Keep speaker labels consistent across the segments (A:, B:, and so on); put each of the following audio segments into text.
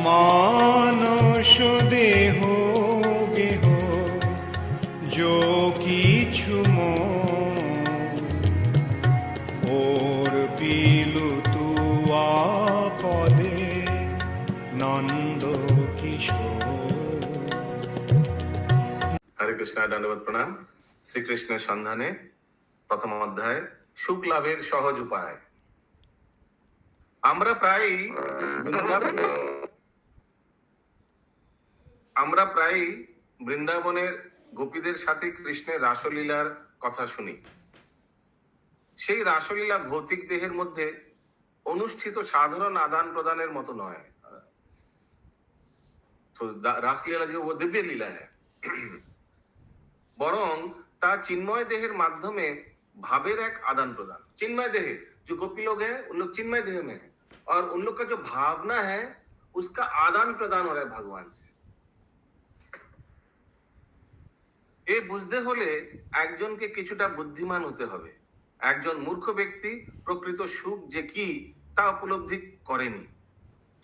A: মানস দেহ গেহ যো কিছু ওর পিলু তুয়া পদে নন্দ কিশোর।
B: হরে কৃষ্ণ, দণ্ডবত প্রণাম। শ্রীকৃষ্ণের সন্ধানে প্রথম অধ্যায়, সুখ লাভের সহজ উপায়। আমরা প্রায়ই বৃন্দাবনের গোপীদের সাথে কৃষ্ণের রাসলীলার কথা শুনি। সেই রাসলীলা ভৌতিক দেহের মধ্যে অনুষ্ঠিত সাধারণ আদান প্রদানের মতো নয়। রাসলীলা যে ও দিব্য লীলা হ্যাঁ, বরং তা चिन्मय देह माध्यमे भावेर एक आदान प्रदान। चिन्मय देह जो गोपी लोग हैं उन लोग चिन्मय देह में है और उन लोग का जो भावना है उसका आदान प्रदान हो रहा है भगवान से। ए बुझते होले একজনকে কিছুটা বুদ্ধিমান হতে হবে। একজন মূর্খ ব্যক্তি প্রকৃত সুখ যে কি তা উপলব্ধি করেনি,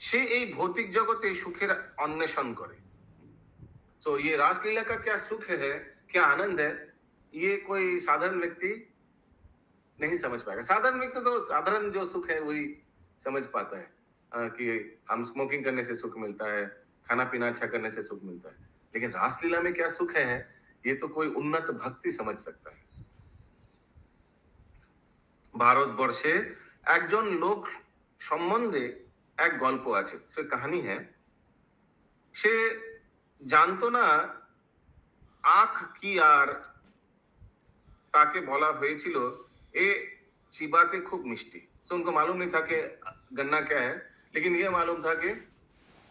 B: সে এই ভৌতিক জগতে সুখের अन्वेषण করে। तो ये रासलीला का क्या सुख है, क्या आनंद है, ये कोई साधारण व्यक्ति नहीं समझ पाएगा। साधारण व्यक्ति तो साधारण जो सुख है वही समझ पाता है कि हम स्मोकिंग करने से सुख मिलता है, खाना पीना अच्छा करने से सुख मिलता है, लेकिन रासलीला में क्या सुख है ये तो कोई उन्नत भक्ति समझ सकता है। ভারতবর্ষে একজন লোক সম্বন্ধে এক গল্প আছে, সে কাহিনী है। সে জানতো না আখ কি, আর তাকে বলা হয়েছিল এ চিবাতে খুব মিষ্টি। तो उनको मालूम नहीं था कि गन्ना क्या है, लेकिन ये मालूम था कि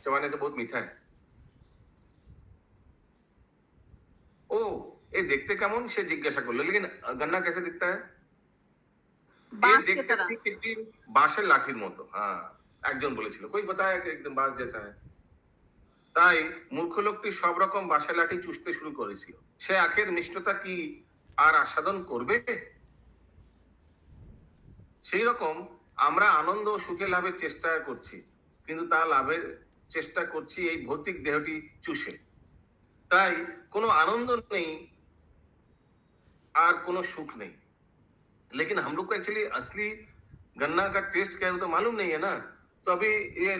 B: चबाने से बहुत मीठा है। ओ ये देखते কেমন, সে জিজ্ঞাসা করলো, लेकिन गन्ना कैसे दिखता है?
C: बांस
B: ये
C: की
B: देखते
C: तरह।
B: ठीक একটি বাঁশের লাঠির মতো। হ্যাঁ, একজন বলেছিল, कोई बताया कि एकदम बांस जैसा है। তাই মূর্খ লোকটি সব রকম বাঁশের লাঠি চুষতে শুরু করেছিল। সে আখের মিষ্টতা কি আর আস্বাদন করবে? সেই রকম আমরা আনন্দ ও সুখে লাভের চেষ্টা করছি, কিন্তু তা লাভের চেষ্টা করছি এই ভৌতিক দেহটি চুষে। তাই কোনো আনন্দ নেই আর কোনো সুখ नहीं। लेकिन हम लोग को एक्चुअली असली गन्ना का टेस्ट क्या है वो तो मालूम नहीं है ना। तो अभी ये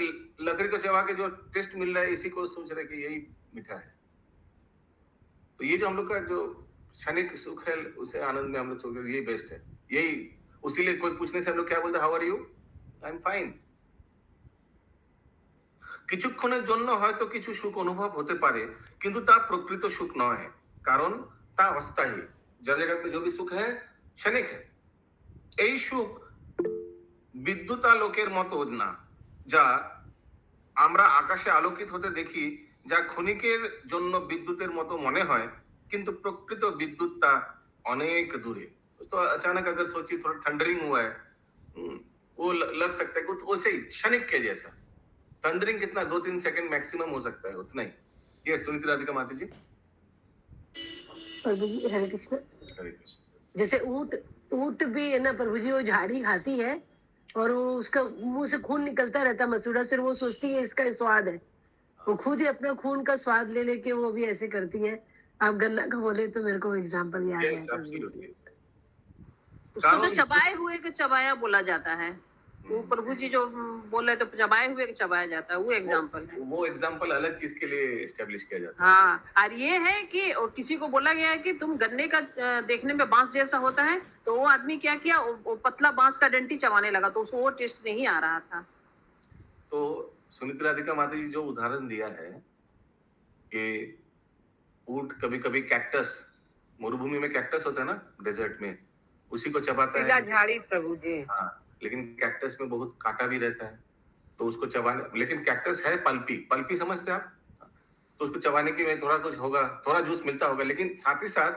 B: लकड़ी को चबा के जो टेस्ट मिल रहा है इसी को सोच रहे कि यही मीठा है। तो ये जो हम लोग का जो क्षणिक सुख है उसे आनंद में हम लोग सोच रहे ये बेस्ट है, यही। उसीलिए कोई पूछने से हम लोग क्या बोलते, how are you, I am fine. কিছুক্ষণের জন্য হয়তো কিছু সুখ অনুভব হতে পারে, কিন্তু তা প্রকৃত সুখ নয়, কারণ তা অস্থায়ী। जड़ जगत में जो भी सुख है क्षणिक है। এই সুখ বিদ্যুতালোকের মতো না, যা আমরা আকাশে আলোকিত হতে দেখি, যা ক্ষণিকের জন্য বিদ্যুতের মতো মনে হয়, কিন্তু প্রকৃত বিদ্যুৎটা অনেক দূরে। तो अचानक अगर सोचिए थोड़ा थंडरिंग हुआ है, वो लग सकता है कुछ वैसे ही क्षणिक के जैसा। थंडरिंग कितना 2-3 सेकंड मैक्सिमम हो सकता है, उतना ही। ये सुनीति राधिका माता जी।
C: प्रभु जी हरे कृष्ण।
B: हरे कृष्ण।
C: जैसे ऊंट भी है ना प्रभु जी, वो झाड़ी खाती है और वो उसका मुंह से खून निकलता रहता है मसूड़ा से, वो सोचती है इसका स्वाद है, वो खुद ही अपना खून का स्वाद ले लेके वो भी ऐसे करती है। आप गन्ना का बोले तो मेरे को एग्जाम्पल याद है।
D: उसको तो चबाए हुए के चबाया बोला जाता है। वो प्रभु जी जो बोले तो चबाए हुए के चबाया जाता है, वो एग्जाम्पल है।
B: वो एग्जाम्पल अलग चीज के लिए एस्टेब्लिश किया जाता है।
D: हाँ, और ये है कि और किसी को बोला गया है कि तुम गन्ने का देखने में बांस जैसा होता है, तो वो आदमी क्या किया, वो पतला बांस का डंटी चबाने लगा, तो उसको वो टेस्ट नहीं आ रहा था।
B: तो सुनीति राधिका माता जी जो उदाहरण दिया है कि ऊंट कभी कभी कैक्टस, मरुभूमि में कैक्टस होता है ना डेजर्ट में, उसी को चबाता है।
D: झाड़ी प्रभु जी।
B: हाँ, लेकिन कैक्टस में बहुत कांटा भी रहता है, तो उसको चबाने, लेकिन कैक्टस है पल्पी समझते हैं आप, तो उसको चबाने के में थोड़ा कुछ होगा, थोड़ा जूस मिलता होगा, लेकिन साथ ही साथ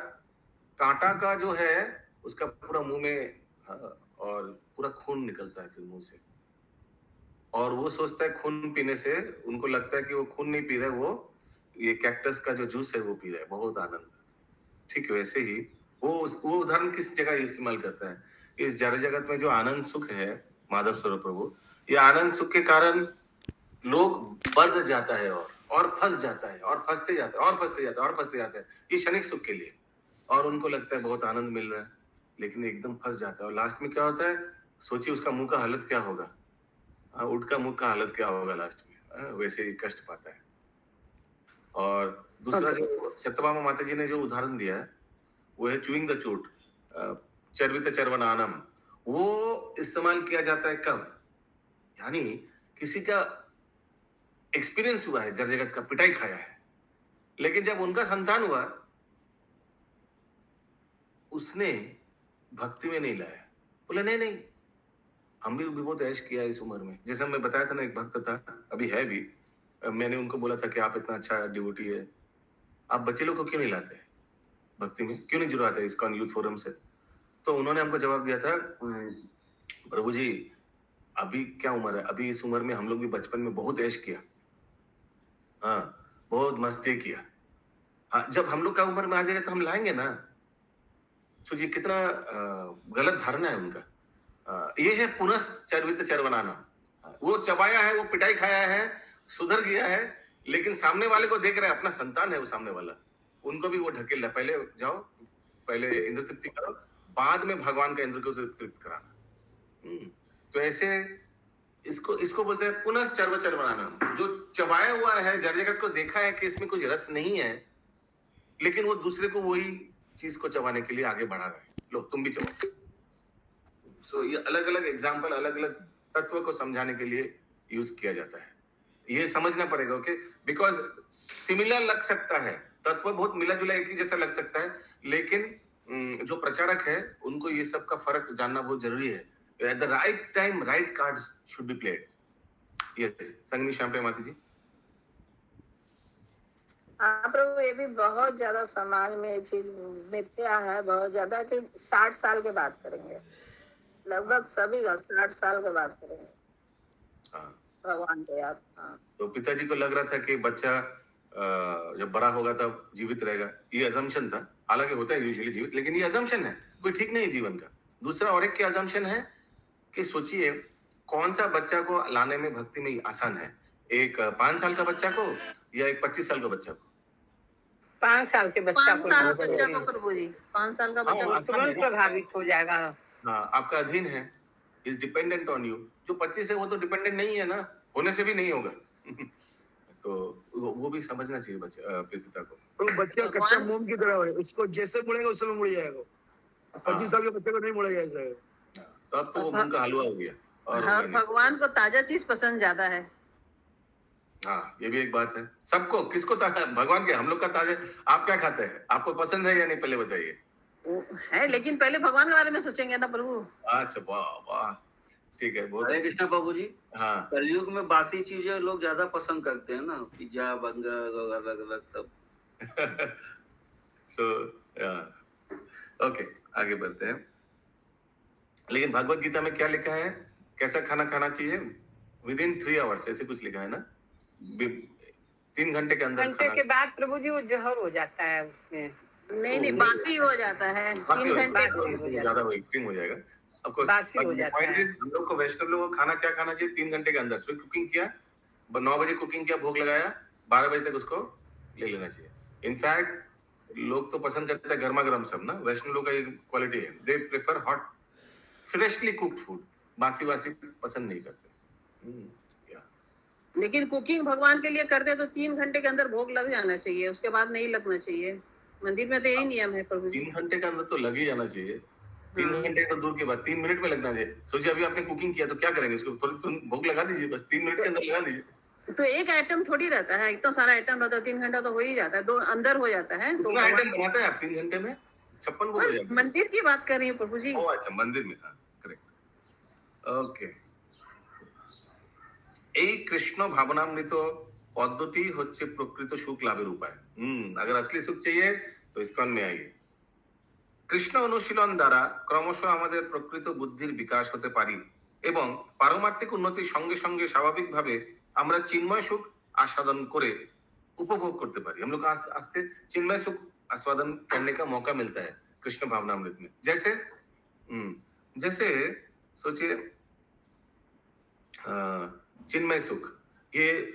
B: कांटा का जो है उसका पूरा मुंह में और पूरा खून निकलता है फिर मुंह से, और वो सोचता है खून पीने से, उनको लगता है कि वो खून नहीं पी रहे, वो ये कैक्टस का जो जूस है वो पी रहे, बहुत आनंद। ठीक वैसे ही वो उदाहरण किस जगह इस्तेमाल करता है, इस जड़ जगत में जो आनंद सुख है माधव स्वरूप प्रभु, ये आनंद सुख के कारण लोग बढ़ जाता है और फंस जाता है और फंसते जाता है और फंसते जाता है और फंसते जाता है, ये क्षणिक सुख के लिए। और उनको लगता है बहुत आनंद मिल रहा है, लेकिन एकदम फंस जाता है और लास्ट में क्या होता है, सोचिए उसका मुंह का हालत क्या होगा। ऊँट का मुंह का हालत क्या होगा लास्ट में, वैसे ही कष्ट पाता है। और दूसरा जो सत्यभामा माता जी ने जो उदाहरण दिया है, वो है चूइंग द चूट, चर्वित चर्वनानम। वो इस्तेमाल किया जाता है कब, यानी किसी का एक्सपीरियंस हुआ है, जर जगत का पिटाई खाया है, लेकिन जब उनका संतान हुआ, उसने भक्ति में नहीं लाया। बोले नहीं नहीं, हम भी बहुत ऐश किया इस उम्र में। जैसे मैं बताया था ना, एक भक्त था, अभी है भी, मैंने उनको बोला था कि आप इतना अच्छा डिवोटी है, आप बच्चे लोग को क्यों नहीं लाते भक्ति में, क्यों नहीं जुड़वाते इस्कॉन यूथ फोरम से? तो उन्होंने हमको जवाब दिया था, प्रभु जी अभी क्या उम्र है, अभी इस उम्र में हम लोग भी बचपन में बहुत ऐश किया, हाँ बहुत मस्ती किया, हाँ जब हम लोग का उम्र में आ जाएगा तो हम लाएंगे ना। सोचिए कितना गलत धारणा है उनका। ये है पुनश्चर्वित चर्वनाना। वो चबाया है, वो पिटाई खाया है, सुधर गया है, लेकिन सामने वाले को देख रहा है, अपना संतान है वो सामने वाला, उनको भी वो ढकेल रहा है, पहले जाओ, पहले इंद्र तृप्ति करो, बाद में भगवान का इंद्र को तृप्त कराना। तो ऐसे इसको इसको बोलते हैं पुनश्चर्व चर्वनाना। जो चबाया हुआ है, जड़ जगत को देखा है कि इसमें कुछ रस नहीं है, लेकिन वो दूसरे को वही चीज को चबाने के लिए आगे बढ़ा रहा है, लो तुम भी चबाओ। सो ये अलग अलग एग्जाम्पल, अलग अलग तत्व को समझाने के लिए यूज किया जाता है। ये समझना पड़ेगा, ओके, बिकॉज सिमिलर लग सकता है, तत्व बहुत मिला जुला एक ही जैसा लग सकता है, लेकिन जो प्रचारक है उनको ये सब का फर्क जानना बहुत जरूरी है। At the right time right cards should be played. Yes, संगनी श्याम माता जी।
E: हाँ प्रभु, ये भी बहुत ज्यादा समाज में ये चीज मिथ्या है, बहुत ज्यादा, कि 60 साल के बाद करेंगे, लगभग सभी का 60 साल के बाद करेंगे
B: हाँ,
E: भगवान को याद। हाँ,
B: तो पिताजी को लग रहा था कि बच्चा जब बड़ा होगा तब जीवित रहेगा, ये अजम्पशन था। हालांकि होता है यूजुअली जीवित, लेकिन ये अजम्पशन है, कोई ठीक नहीं है जीवन का। दूसरा और एक के अजम्पशन है कि सोचिए कौन सा बच्चा को लाने में भक्ति में आसान है, एक 5 साल का बच्चा को या एक 25 साल का बच्चा को?
F: 5 साल के बच्चा
D: 5
F: को
D: साल
F: लाना
D: बच्चा
F: जरूरी
D: को
F: है।
D: प्रभु जी, 5 साल का
B: हाँ,
D: बच्चा को
B: आसान है
F: तुरंत
B: ना?
F: प्रभावित हो जाएगा।
B: हाँ, आपका अधीन है, इज डिपेंडेंट ऑन यू। जो 25 है वो तो डिपेंडेंट नहीं है ना, होने से भी नहीं होगा। तो वो भी समझना चाहिए बच्चा, पिता को।
G: तो बच्चा
D: भगवान-
G: कच्चा मोम की तरह है, उसको जैसे मुड़ेगा उस समय मुड़ जाएगा। 25 साल के बच्चे को नहीं मुड़ा जाएगा।
B: तो अब तो वो मूंग का हलवा हो गया और
D: हाँ,
B: होगा नहीं।
D: भगवान को ताजा चीज पसंद ज्यादा है।
B: हाँ, ये भी एक बात है। सबको, किसको ताजा, भगवान के, हम लोग का ताजा। आप क्या खाते हैं, आपको पसंद है या नहीं, पहले बताइए।
D: वो है, लेकिन पहले भगवान के बारे में सोचेंगे ना प्रभु।
B: अच्छा, वाह वाह, ठीक है, बहुत
H: हरे
B: अच्छा।
H: कृष्णा बाबू जी,
B: हाँ
H: कलयुग में बासी चीजें लोग ज्यादा पसंद करते हैं ना, पिज्जा बर्गर अलग अलग सब।
B: सो ओके, आगे बढ़ते हैं। लेकिन भगवत गीता में क्या लिखा है, कैसा खाना खाना चाहिए? विद इन 3 आवर्स, ऐसे कुछ लिखा है ना, 3 घंटे के अंदर
F: घंटे के
B: खाना।
F: बाद प्रभु जी वो जहर हो जाता है उसमें,
D: नहीं, बासी हो जाता है
B: बासी
D: 3
B: हो
D: घंटे
F: बासी हो जाता
B: ज्यादा वो एक्सट्रीम हो जाएगा। Of course,
F: बासी
B: but
F: हो
B: the
F: जाता
B: point
F: है।
B: is, हम लोग को वैष्णव लोगों को खाना क्या खाना चाहिए 3 घंटे के अंदर। सो कुकिंग किया, 9 बजे कुकिंग किया, भोग लगाया, 12 बजे तक उसको ले लेना चाहिए। इनफैक्ट लोग तो पसंद करते हैं गर्मा गर्म सब ना, वैष्णव लोग का ये क्वालिटी है, they prefer hot freshly cooked food, बासी वासी पसंद नहीं करते। या
D: लेकिन कुकिंग भगवान के लिए करते तो 3 घंटे के अंदर भोग लग जाना चाहिए, उसके बाद नहीं लगना चाहिए। मंदिर में तो यही नियम है प्रभु जी।
B: 3 घंटे के अंदर तो लग ही जाना चाहिए। 3 घंटे तो दूर की बात, 3 मिनट में लगना चाहिए। सोचिए अभी आपने कुकिंग किया तो क्या करेंगे, उसको थोड़ी भोग लगा दीजिए, बस 3 मिनट के अंदर लगा दीजिए।
D: तो एक आइटम थोड़ी रहता है, इतना सारा आइटम रहता है, 3 घंटा तो हो ही जाता है, 2 अंदर हो जाता है। तो
B: कितना आइटम बनाते हैं आप 3 घंटे में? 56 भोग हो जाते हैं।
D: मंदिर की बात कर रही हूँ प्रभु जी।
B: ओह अच्छा, मंदिर में, हाँ करेक्ट, ओके। এই কৃষ্ণ ভাবনামৃত পদ্ধতি হচ্ছে প্রকৃত সুখ লাভের উপায়। अगर असली सुख चाहिए तो इस्कन में आइए। কৃষ্ণ অনুশীলন দ্বারা ক্রমশ আমাদের প্রকৃত বুদ্ধির বিকাশ হতে পারি এবং পারমার্থিক উন্নতির সঙ্গে সঙ্গে স্বাভাবিকভাবে আমরা চিন্ময় সুখ आस्वादन করে उपभोग करते पारी। हम लोग आस्ते आस्ते चिन्मय सुख आस्वादन करने का मौका मिलता है कृष्ण भावनामृत में। जैसे जैसे सोचिए चिन्मय सुख, ये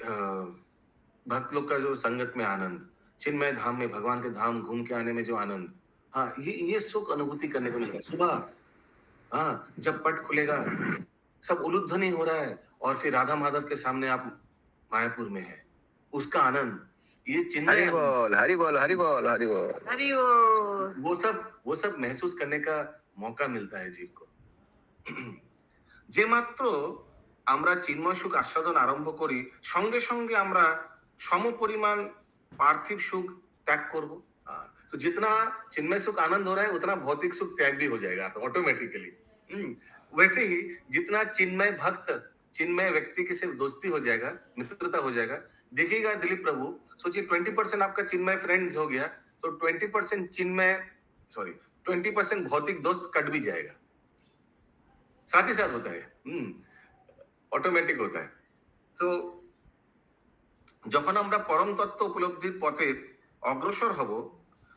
B: भक्त लोग का जो संगत में आनंद, चिन्मय धाम में भगवान के धाम घूम के आने में जो आनंद, हाँ ये सुख अनुभूति करने को मिलता है सुबह। हाँ, जब पट खुलेगा, सब उलूध्वनि हो रहा है और फिर राधा माधव के सामने आप मायापुर में है, उसका आनंद, ये चिन्मय
I: हरि बोल हरि बोल हरि बोल हरि बोल।
D: हरि वो
B: वो सब महसूस करने का मौका मिलता है जीव को। যে মাত্র আমরা চিন্ময় সুখ আস্বাদন আরম্ভ করি, সঙ্গে সঙ্গে আমরা সমপরিমাণ पार्थिव सुख त्याग करब। तो जितना चिन्मय सुख आनंद हो रहा है उतना भौतिक सुख त्याग भी हो जाएगा ऑटोमेटिकली। वैसे ही जितना चिन्मय भक्त, चिन्मय व्यक्ति के सिर्फ दोस्ती हो जाएगा, मित्रता हो जाएगा। देखिएगा दिलीप प्रभु, सोचिए 20% आपका चिन्मय फ्रेंड्स हो गया तो 20% चिन्मय 20% भौतिक दोस्त कट भी जाएगा, साथ ही साथ होता है, ऑटोमेटिक होता है। तो যখন আমরা পরম তত্ত্ব উপলব্ধির পথে অগ্রসর হব,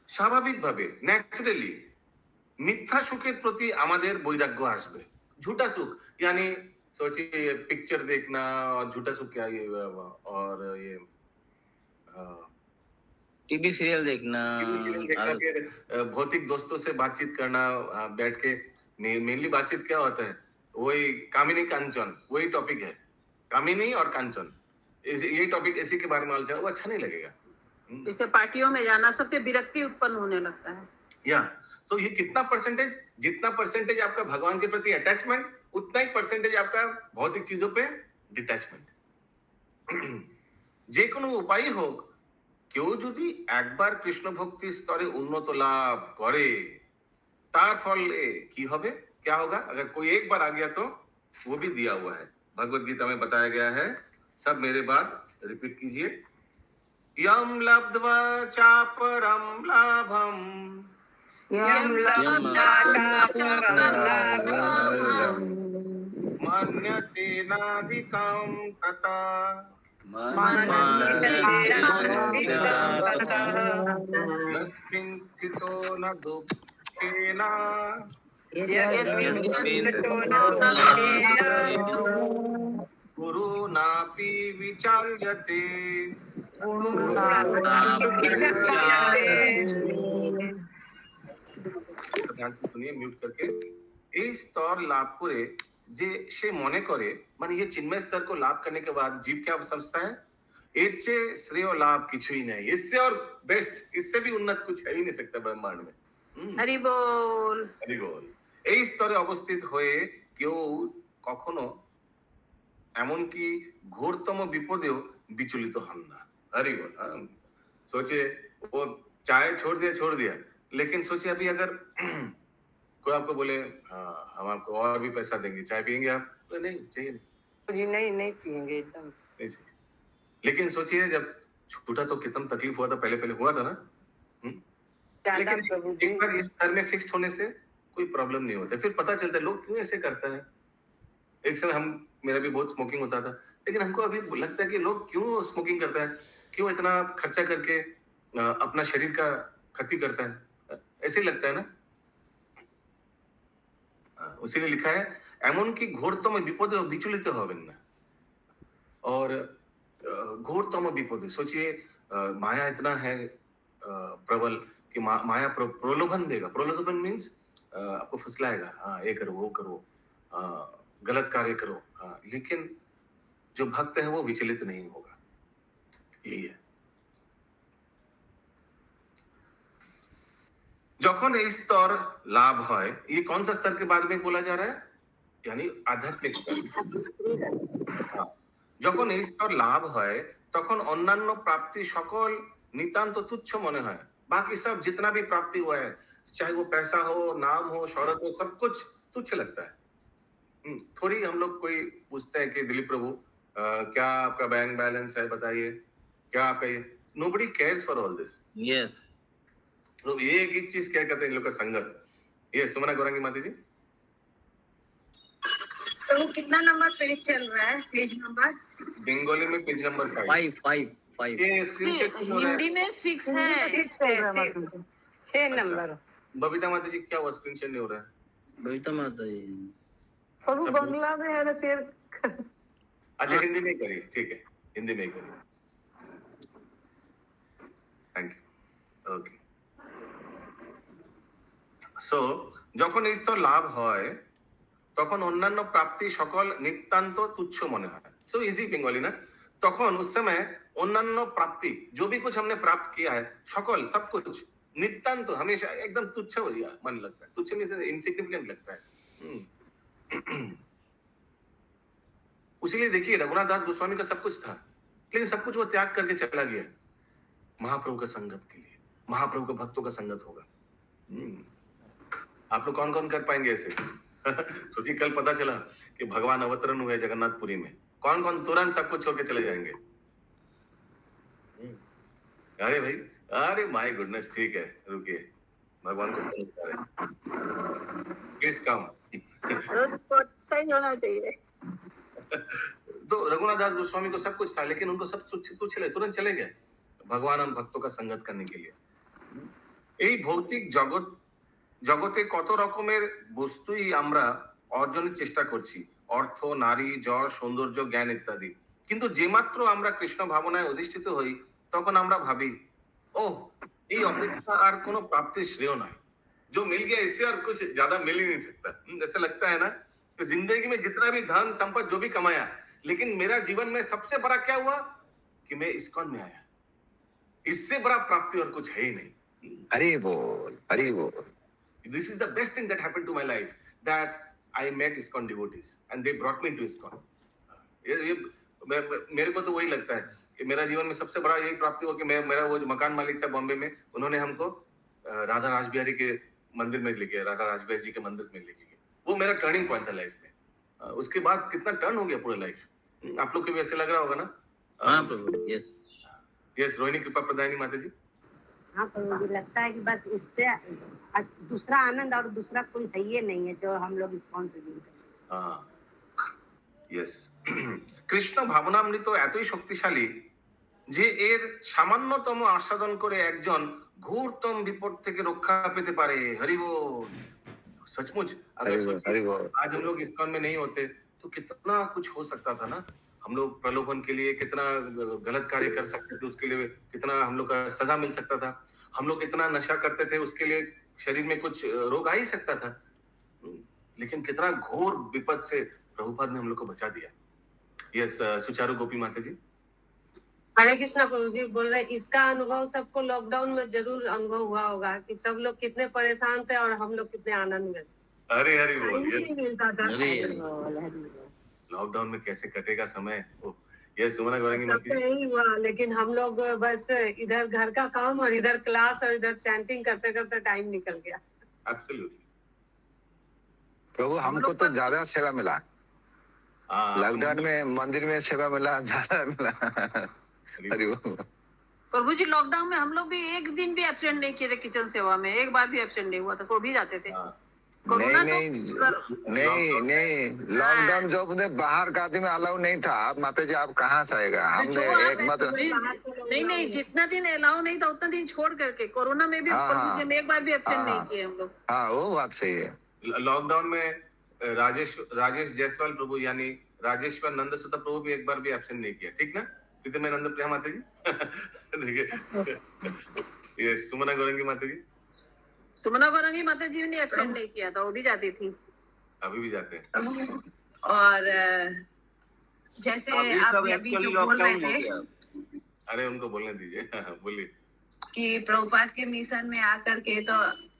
B: স্বাভাবিকভাবে ন্যাচারালি মিথ্যা সুখের প্রতি আমাদের বৈরাগ্য আসবে। झूठा सुख यानी सोचिए पिक्चर देखना, और झूठा सुख क्या ये, और ये
J: टीवी सीरियल देखना,
B: फिर भौतिक दोस्तों से बातचीत करना, बैठ के मेनली बातचीत क्या होता है, वही कामिनी कांचन, वही टॉपिक है, कामिनी और कांचन, यही टॉपिक इसी के बारे में आलोचना, वो अच्छा नहीं लगेगा।
D: जैसे पार्टियों में जाना, सबसे विरक्ति उत्पन्न होने लगता है।
B: या तो ये कितना परसेंटेज, जितना परसेंटेज आपका भगवान के प्रति अटैचमेंट, उतना ही परसेंटेज आपका भौतिक चीजों पे डिटैचमेंट। যে কোনো উপায় হোক, কেউ যদি একবার কৃষ্ণ ভক্তি স্তরে উন্নত লাভ করে, তার ফলে কি হবে, क्या होगा, अगर कोई एक बार आ गया तो वो भी दिया हुआ है, भगवत गीता में बताया गया है। सब मेरे बाद रिपीट कीजिए। यम लब्ध्वा चापरम लाभम,
F: यम लब्ध्वा चापरम लाभम,
B: मन्यतेनाधिकं तथा, यस्मिन् स्थितो न दुःखेन, गुरु नापि विचाल्यते। ध्यान से सुनिए म्यूट करके। এই স্তর লাভ করে যে সে মনে করে, মানে ये चिन्मय स्तर को लाभ करने के बाद जीव क्या समझता है, এর চেয়ে শ্রেয় লাভ কিছুই नहीं, इससे और बेस्ट, इससे भी उन्नत कुछ है ही नहीं सकता ब्रह्मांड में।
D: हरि बोल
B: हरि बोल। এই স্তরে অবস্থিত হয়ে কেউ কখনো এমনকি ঘোরতম বিপদেও বিচলিত হন না। हरि बोल। सोचिए वो चाय छोड़ दिया, लेकिन सोचिए अभी अगर कोई आपको बोले हम आपको और भी पैसा देंगे, चाय पियेंगे आप, तो नहीं चाहिए,
F: नहीं पियेंगे एकदम
B: नहीं चाहिए। लेकिन सोचिए जब छूटा तो कितना तकलीफ हुआ था, पहले हुआ था ना। लेकिन एक बार इस स्तर में फिक्स्ड होने से कोई प्रॉब्लम नहीं होता, फिर पता चलता है लोग क्यों ऐसे करता है। एक समय मेरा भी बहुत स्मोकिंग होता था, लेकिन हमको अभी लगता है कि लोग क्यों स्मोकिंग करता है, क्यों इतना खर्चा करके अपना शरीर का क्षति करता है, ऐसे ही लगता है ना। उसी ने लिखा है এমনকি ঘোরতম বিপদে বিচলিত হবেন না। और घोरतम विपद, सोचिए माया इतना है प्रबल कि माया प्रलोभन देगा। प्रलोभन मीन्स आपको फुसलाएगा, हाँ ये करो वो करो, गलत कार्य करो, हाँ, लेकिन जो भक्त है वो विचलित नहीं होगा, यही है। যখন এই স্তর লাভ হয়, ये कौन सा स्तर के बारे में बोला जा रहा है, यानी आध्यात्मिक स्तर। যখন এই স্তর লাভ হয় তখন অন্যান্য প্রাপ্তি সকল नितांत तुच्छ মনে হয়। बाकी सब जितना भी प्राप्ति हुआ है, चाहे वो पैसा हो, नाम हो, शौहरत हो, सब कुछ तुच्छ लगता है। थोड़ी हम लोग कोई पूछते हैं कि दिलीप प्रभु क्या आपका बैंक बैलेंस है बताइए, क्या आपका ये, nobody cares for all this।
J: Yes
B: लोग ये एक ही चीज क्या कहते हैं इन लोग का संगत। ये सुमना गौरांगी माता जी,
E: तो वो कितना नंबर पेज चल रहा है, पेज नंबर
B: बंगाली में पेज नंबर 5।
J: 5
B: ये screenshot क्यों हो रहा है?
D: हिंदी में 6 है।
F: 6 नंबर।
B: बबीता माता जी क्या हुआ, स्क्रीनशॉट नहीं हो रहा है?
J: बबीता माता जी
C: और वो बंगला में है ना शेर।
B: अच्छा हिंदी में करिए, ठीक है, हिंदी में ही करिए। Thank you. ওকে, সো যখন এই স্তর লাভ হয় তখন অন্যান্য প্রাপ্তি সকল নিতান্ত তুচ্ছ মনে হয়। सो इजी बंगाली ना, तखन उस समय अन्यान्य प्राप्ति जो भी कुछ हमने प्राप्त किया है सकल सब कुछ नितांत हमेशा एकदम तुच्छ हो गया मन लगता है। तुच्छ में से इनसिग्निफिकेंट लगता है। इसीलिए देखिए रघुनाथ दास गोस्वामी का सब कुछ था, लेकिन सब कुछ वो त्याग करके चला गया महाप्रभु का संगत के लिए। महाप्रभु के भक्तों का संगत होगा। आप लोग कौन कौन कर पाएंगे ऐसे? सोचिए कल पता चला कि भगवान अवतरण हुए जगन्नाथपुरी में, कौन कौन तुरंत सब कुछ छोड़ के चले जाएंगे? अरे भाई, अरे माय गुडनेस, ठीक है रुकिए, भगवान को प्लीज कम।
E: रोज को सही होना चाहिए।
B: तो रघुनाथ दास गोस्वामी को सब कुछ था, लेकिन उनको सब तुच्छ लगे, तुरंत चले गए भगवान और भक्तों का संगत करने के लिए। এই ভৌতিক জগতে কত রকমের বস্তুই আমরা অর্জনের চেষ্টা করছি, অর্থ, নারী, যশ, সৌন্দর্য, জ্ঞান ইত্যাদি। কিন্তু যে মাত্র আমরা কৃষ্ণ ভাবনায় অধিষ্ঠিত হই তখন আমরা ভাবি, ওহ এই অপেক্ষা আর কোনো প্রাপ্তির শ্রেয় নয়, जो मिल गया इससे और कुछ ज्यादा मिल ही नहीं सकता। ऐसा लगता है ना, तो जिंदगी में जितना भी धन संपत्ति जो भी कमाया, लेकिन मेरा जीवन में सबसे बड़ा क्या हुआ कि मैं इस्कॉन में आया, इससे बड़ा प्राप्ति और कुछ है ही नहीं।
I: हरि बोल, हरि बोल।
B: This is the best thing that happened to my life, that I met ISKCON devotees and they brought me to ISKCON. मेरे को तो वही लगता है कि मेरा जीवन में सबसे बड़ा यही प्राप्ति हुआ कि मेरा वो जो मकान मालिक था बॉम्बे में, उन्होंने हमको राधा रासबिहारी के मंदिर में लेके, राधा रासबिहारी जी के मंदिर में लेके गए। वो मेरा टर्निंग पॉइंट था लाइफ में। उसके बाद कितना टर्न हो गया पूरा लाइफ। आप लोग को भी ऐसे लग रहा होगा ना?
J: हाँ प्रभु, यस
B: यस। रोहिणी कृपा प्रदायनी माता जी।
K: हाँ पर मुझे लगता है कि बस इससे दूसरा आनंद और दूसरा कोई है ही नहीं है जो हम लोग इस्कॉन से मिलते हैं।
B: हाँ, यस। কৃষ্ণ ভাবনামৃত এতই শক্তিশালী যে এর সামান্যতম আস্বাদন করে একজন ঘোরতম বিপদ থেকে রক্ষা পেতে পারে। हरि बोल। सचमुच अगर
I: हरि बोल,
B: सोचिए
I: हरि बोल।
B: आज हम लोग इस्कॉन में नहीं होते तो कितना कुछ हो सकता था ना। हम लोग प्रलोभन के लिए कितना गलत कार्य कर सकते थे, उसके लिए कितना हम लोग का सजा मिल सकता था। हम लोग इतना नशा करते थे, उसके लिए शरीर में कुछ रोग आ ही सकता था। लेकिन कितना घोर विपद से प्रभुपाद ने हम लोग को बचा दिया। यस, सुचारू गोपी माता जी।
C: हरे कृष्णा प्रभु जी बोल रहे, इसका अनुभव सबको लॉकडाउन में जरूर अनुभव हुआ होगा कि सब लोग कितने परेशान थे और हम लोग कितने आनंद में।
B: अरे हरि बोल। यस,
C: मिलता था।
J: अरे
B: लॉकडाउन में कैसे कटेगा समय। यस, सुमना गौरंगी माता जी।
C: यही हुआ, लेकिन हम लोग बस इधर घर का काम और इधर क्लास और इधर चैंटिंग करते करते टाइम निकल गया।
B: एब्सोल्युटली।
I: प्रभु हमको तो ज्यादा सेवा मिला,
B: हाँ,
I: लॉकडाउन में मंदिर में सेवा मिला, ज्यादा मिला। हरि बोल।
D: प्रभु जी लॉकडाउन में हम लोग भी एक दिन भी एब्सेंट नहीं किए थे किचन सेवा में, एक बार भी एब्सेंट नहीं हुआ था, तो भी जाते थे।
B: हाँ।
D: कोरोना
I: नहीं नहीं, लॉकडाउन जो में बाहर का आदमी अलाउ नहीं था। आप माता जी आप कहाँ से आएगा? हमने एक मत
D: नहीं, जितना दिन अलाउ नहीं था उतना दिन छोड़ करके कोरोना में भी
I: हाँ,
D: प्रभु जी हम एक बार भी एब्सेंट
I: हाँ,
D: नहीं किए हम लोग।
I: हाँ वो बात सही है।
B: लॉकडाउन में राजेश जायसवाल प्रभु यानी राजेश्वर नंद सुता प्रभु भी एक बार भी एब्सेंट नहीं किया, ठीक ना? प्रीतम नंद प्रिया माता जी। देखिए, ये सुमना गौरंगी माता जी।
D: सुमना गौरंगी माता जी ने एब्सेंट नहीं किया था, वो भी जाती थी।
B: अभी भी जाते हैं।
E: और जैसे आप अभी जो बोल रहे थे
B: अरे उनको बोलने दीजिए। बोलिए।
E: कि प्रभुपाद के मिशन में आकर के, तो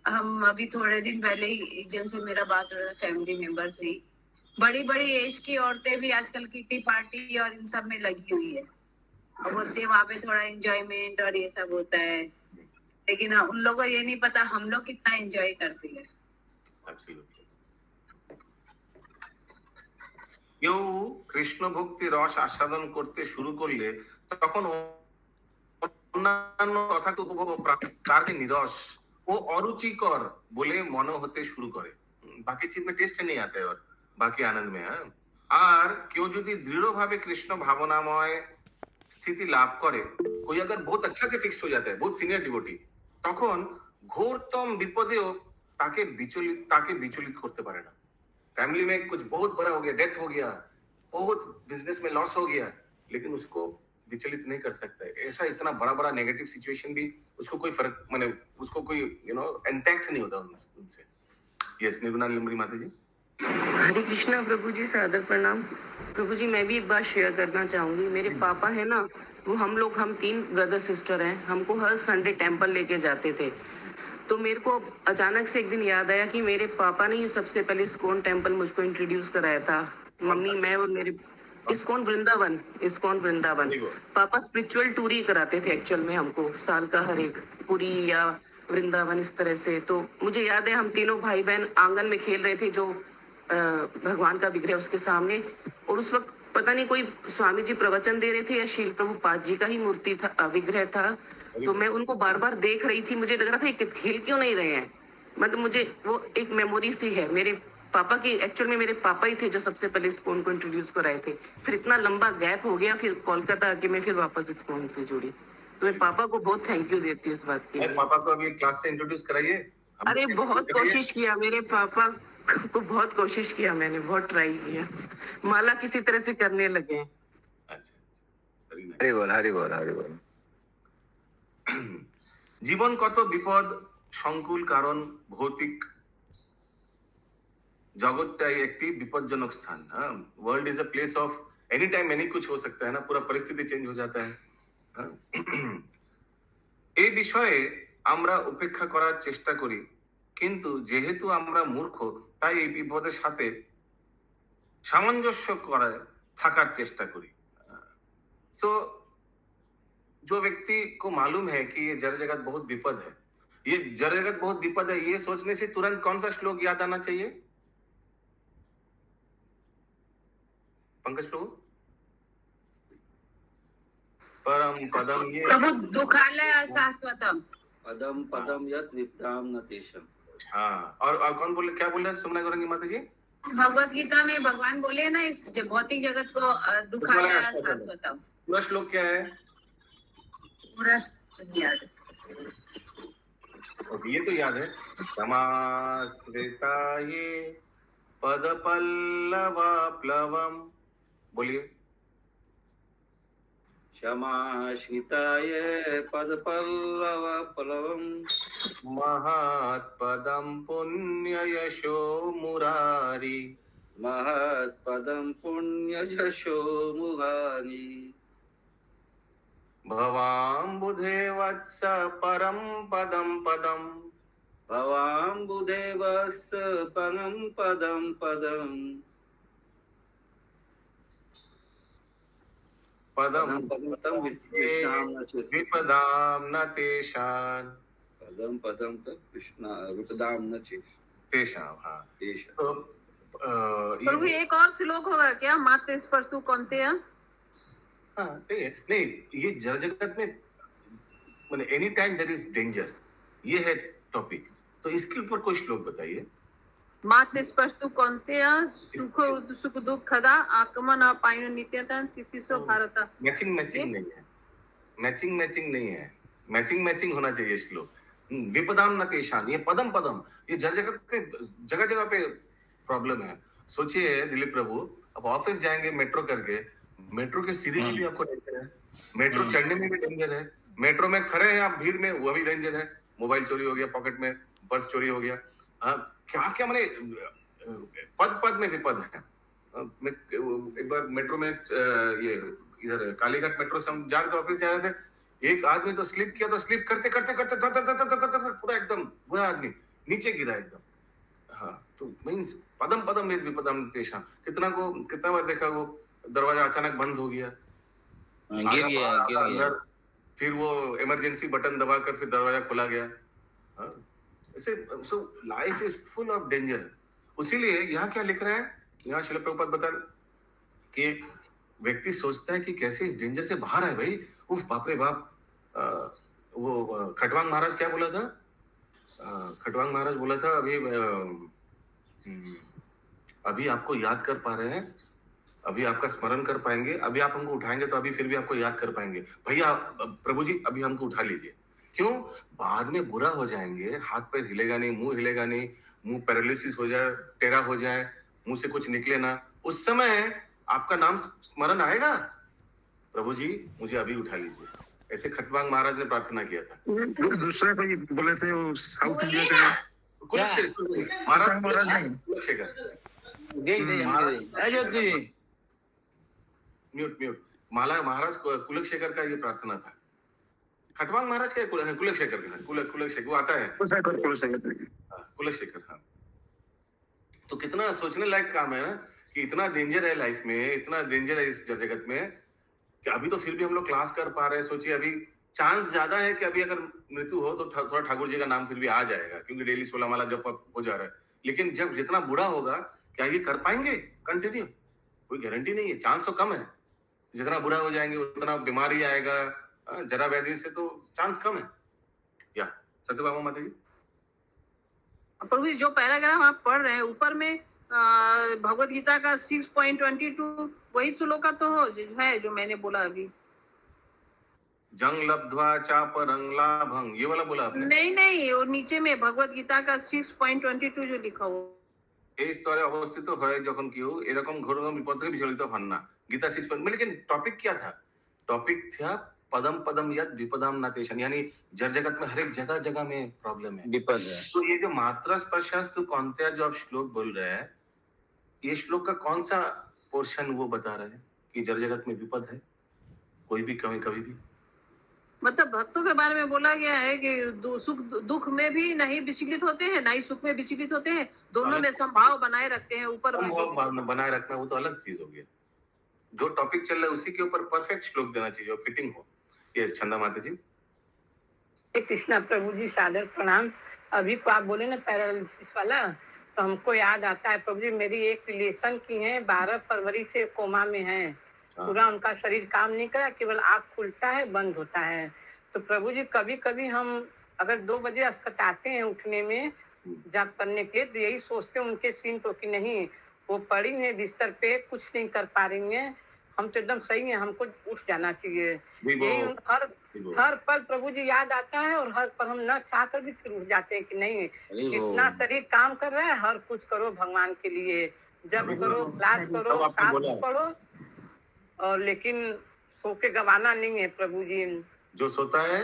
E: हम अभी थोड़े दिन पहले ही एक जन से मेरा बात हो रहा था, फैमिली मेंबर से ही। बड़ी बड़ी एज की औरतें भी आजकल किटी पार्टी और इन सब में लगी हुई है और बोलते हैं वहां पे थोड़ा एंजॉयमेंट और ये सब होता है, लेकिन उन लोगों को ये नहीं पता हम लोग कितना एंजॉय करते हैं।
B: Absolutely. কেউ কৃষ্ণ ভক্তি রস আস্বাদন করতে শুরু করলে তখন অন্যান্য তথাকথিত উপভোগ তার নিরস ও অরুচিকর বলে মনে হতে শুরু করে। বাকি चीज में टेस्ट नहीं आता है और बाकी आनंद में। हाँ, আর কেউ যদি দৃঢ়ভাবে কৃষ্ণ ভাবনাময় স্থিতি লাভ করে, कोई अगर बहुत अच्छा से फिक्स्ड हो जाता है, बहुत सीनियर डिवोटी, তখন ঘোরতম বিপদেও তাকে বিচলিত করতে পারে না। फैमिली में कुछ बहुत बड़ा हो गया, डेथ हो गया, बहुत बिजनेस में लॉस हो गया, लेकिन उसको विचलित नहीं कर सकता है। ऐसा इतना बड़ा बड़ा नेगेटिव सिचुएशन भी उसको कोई फर्क माने उसको कोई इंटैक्ट नहीं होता उनसे। यस, निर्गुणा लिमरी माता जी।
L: हरे कृष्णा प्रभु जी, सादर प्रणाम। प्रभु जी, मैं भी एक बात शेयर करना चाहूंगी। मेरे पापा है ना, वो हम 3 ब्रदर सिस्टर हैं, हमको हर संडे टेंपल लेके जाते थे। तो मेरे को अचानक से एक दिन याद आया कि मेरे पापा ने ही सबसे पहले इस्कॉन टेंपल मुझको इंट्रोड्यूस कराया था। मम्मी, मैं और मेरे इस्कॉन वृंदावन। पापा स्पिरिचुअल टूर ही कराते थे एक्चुअल में हमको, साल का हर एक, पुरी या वृंदावन इस तरह से। तो मुझे याद है हम तीनों भाई बहन आंगन में खेल रहे थे, जो भगवान का विग्रह उसके सामने, और उस वक्त पता नहीं कोई स्वामी जी प्रवचन दे रहे थे या शील प्रभुपाद जी का ही मूर्ति था, विग्रह था। तो मैं उनको बार बार देख रही थी, मुझे लग रहा था ये खेल क्यों नहीं रहे हैं। मतलब मुझे वो एक मेमोरी सी है मेरे पापा की। एक्चुअल में मेरे पापा ही थे जो सबसे पहले इस्कॉन को इंट्रोड्यूस कराए थे। फिर इतना लंबा गैप हो गया, फिर कोलकाता आके मैं फिर वापस इस्कॉन से जुड़ी। तो मैं पापा को बहुत थैंक यू देती हूँ इस बात के लिए।
B: पापा को अभी क्लास से इंट्रोड्यूस कराइए।
L: अरे बहुत कोशिश किया मेरे पापा को, बहुत कोशिश किया मैंने, बहुत ट्राई किया। माला किसी तरह से करने लगे।
B: अच्छा,
I: हरि बोल हरि बोल हरि बोल।
B: জীবন কত বিপদ সংকুল, কারণ ভৌতিক জগৎটাই একটি বিপজ্জনক স্থান। हाँ, world is a place of any time any कुछ हो सकता है ना, पूरा परिस्थिति चेंज हो जाता है। हाँ? এই বিষয়ে আমরা উপেক্ষা করার চেষ্টা করি, কিন্তু যেহেতু আমরা মূর্খ তাই এই বিপদের সাথে সামঞ্জস্য করে থাকার চেষ্টা করি। सो जो व्यक्ति को मालूम है कि ये जड़ जगत बहुत विपद है, ये जड़ जगत बहुत विपद है, ये सोचने से तुरंत कौन सा श्लोक याद आना चाहिए? पंकज प्रभु, परम पदम ये
E: प्रभु दुखालय शाश्वतम,
H: पदम पदम यत विपदाम न तेषम।
B: हाँ, और कौन बोले, क्या बोल रहे हैं सुमना गौरंगी माता जी?
E: भगवत गीता में भगवान बोले ना, इस भौतिक जगत को दुखालय शाश्वतम।
B: पूरा श्लोक क्या है?
E: पूरा याद,
B: ये तो याद है। समाश्रिताये पद पल्लवा प्लवम, बोलिए।
H: क्षमाश्रिताय पद पल्लव पल्लवम,
B: महत्पदम पुण्य यशो मुरारी,
H: महत्पदम पुण्य यशो मुरारी,
B: भवाम्बुधे वत्स परम पदम पदम,
H: भवाम्बुधे वत्स परम पदम पदम,
B: पदम
H: पदम
B: विपदाम न तेषां,
H: पदम पदम कृष्णा विपदाम न
B: तेषां। हाँ,
H: तेषां।
D: प्रभु एक और श्लोक होगा क्या? माते स्पर्शु कौन्तेय।
B: हाँ, नहीं, ये जड़ जगत में मैंने any time there is danger, ये है टॉपिक। तो इसके ऊपर कोई श्लोक बताइए।
D: माते स्पर्शु कौन्तेय, सुख दुख खदा आगमन अपायन नित्यता तिथिसो भारत।
B: मैचिंग नहीं है, मैचिंग होना चाहिए श्लोक। विपदाम न तेषां, ये पदम पदम, ये जड़ जगत पे जगह जगह पे प्रॉब्लम है। सोचिए दिलीप प्रभु, अब ऑफिस जाएंगे मेट्रो करके, मेट्रो के सीढ़ी में भी आपको डेंजर है, मेट्रो चढ़ने में भी डेंजर है, मेट्रो में खड़े हैं आप भीड़ में, वो भी डेंजर है। मोबाइल चोरी हो गया, पॉकेट में पर्स चोरी हो गया। क्या क्या मैंने पद पद में विपद है। एक बार मेट्रो में ये इधर कालीघाट मेट्रो से हम जा रहे थे, ऑफिस जा रहे थे, एक आदमी तो स्लिप किया, तो स्लिप करते करते करते पूरा एकदम बुरा आदमी नीचे गिरा एकदम। हाँ, तो मीन्स पदम पदम यद विपदम तेषां, कितना बार देखा वो दरवाजा अचानक बंद हो गया,
J: गिर गया।
B: फिर वो इमरजेंसी बटन दबाकर फिर दरवाजा खोला गया। ऐसे so life is full of danger. उसीलिए यहाँ क्या लिख रहा है, यहाँ श्रील प्रभुपाद बता कि व्यक्ति सोचता है कि कैसे इस डेंजर से बाहर आए भाई। उफ, बाप रे बाप। वो खटवांग महाराज क्या बोला था? खटवांग महाराज बोला था, अभी आपको याद कर पा रहे हैं, अभी आपका स्मरण कर पाएंगे, अभी आप हमको उठाएंगे तो अभी फिर भी आपको याद कर पाएंगे। भैया प्रभु जी अभी हमको उठा लीजिए। क्यों? बाद में बुरा हो जाएंगे, हाथ पैर हिलेगा नहीं, मुंह हिलेगा नहीं, मुंह पैरालिसिस हो जाए, टेरा हो जाए, मुंह से कुछ निकले ना, उस समय आपका नाम स्मरण आएगा? प्रभु जी मुझे अभी उठा लीजिए, ऐसे खटवांग महाराज ने प्रार्थना किया था।
G: जो दूसरा कोई बोले थे वो साउथ इंडिया का
B: कुलशेखर महाराज, कुलशेखर म्यूट माला महाराज कुलशेखर का ये प्रार्थना था। खटवांग महाराज का कुलशेखर का कुलशेखर वो आता है कुलशेखर। हाँ, तो कितना सोचने लायक काम है ना कि इतना डेंजर है लाइफ में, इतना डेंजर है इस जगत में कि अभी तो फिर भी हम लोग क्लास कर पा रहे हैं। सोचिए अभी चांस ज्यादा है कि अभी अगर मृत्यु हो तो थोड़ा ठाकुर जी का नाम फिर भी आ जाएगा, क्योंकि डेली 16 माला जप हो जा रहा है। लेकिन जब जितना बूढ़ा होगा क्या ये कर पाएंगे कंटिन्यू? कोई गारंटी नहीं है, चांस तो कम है। जितना बूढ़ा हो जाएंगे उतना बीमारी आएगा, जरा व्याधि से तो चांस कम है। या सत्यभामा माता जी,
D: प्रभु जी जो पैराग्राफ आप पढ़ रहे हैं ऊपर में भगवत गीता का 6.22 वही श्लोका तो है जो मैंने बोला अभी।
B: जंग लब्ध्वा चापरंग लाभं, ये वाला बोला आपने?
D: नहीं वो नीचे में भगवत गीता का 6.22 जो लिखा हुआ।
B: এই স্তরে অবস্থিত হয় যখন কেউ এরকম ঘোর বিপদ থেকে বিচলিত হন না। गीता 6 में लेकिन टॉपिक क्या था? टॉपिक था पदम पदम यद विपदाम नातेशन, यानी जड़ जगत में हर एक जगह जगह में प्रॉब्लम है,
J: विपद है।
B: तो ये जो मात्रा स्पर्शास्तु कौनत्या जो आप श्लोक बोल रहे हैं, ये श्लोक का कौन सा पोर्शन वो बता रहे हैं कि जड़ जगत में विपद है कोई भी कभी भी?
D: मतलब भक्तों के बारे में बोला गया है कि सुख दुख में भी नहीं विचलित होते हैं, ना ही सुख में विचलित होते हैं, दोनों में संभाव बनाए रखते हैं। ऊपर
B: बनाए रखना वो तो अलग चीज हो गया। जो टॉपिक चल रहा है उसी के ऊपर परफेक्ट श्लोक देना चाहिए, फिटिंग हो। यस चंदा माता जी।
F: कृष्णा प्रभु जी सादर प्रणाम। अभी को आप बोले ना पैरालिसिस वाला, तो हमको याद आता है प्रभु जी, मेरी एक रिलेशन की है, 12 फरवरी से कोमा में है। पूरा उनका शरीर काम नहीं करा, केवल आँख खुलता है बंद होता है। तो प्रभु जी कभी कभी हम अगर 2 बजे अस्कताते हैं उठने में जाग करने के, तो यही सोचते हैं उनके सीन तो कि नहीं वो पड़ी है बिस्तर पे, कुछ नहीं कर पा रही है, हम तो एकदम सही है, हमको उठ जाना चाहिए। यही हर पल प्रभु जी याद आता है, और हर पल हम न चाह कर भी फिर उठ जाते हैं कि नहीं इतना शरीर काम कर रहा है, हर कुछ करो भगवान के लिए, जब करो क्लास करो साथ पढ़ो, और लेकिन सो के गवाना नहीं है प्रभु जी।
B: जो सोता है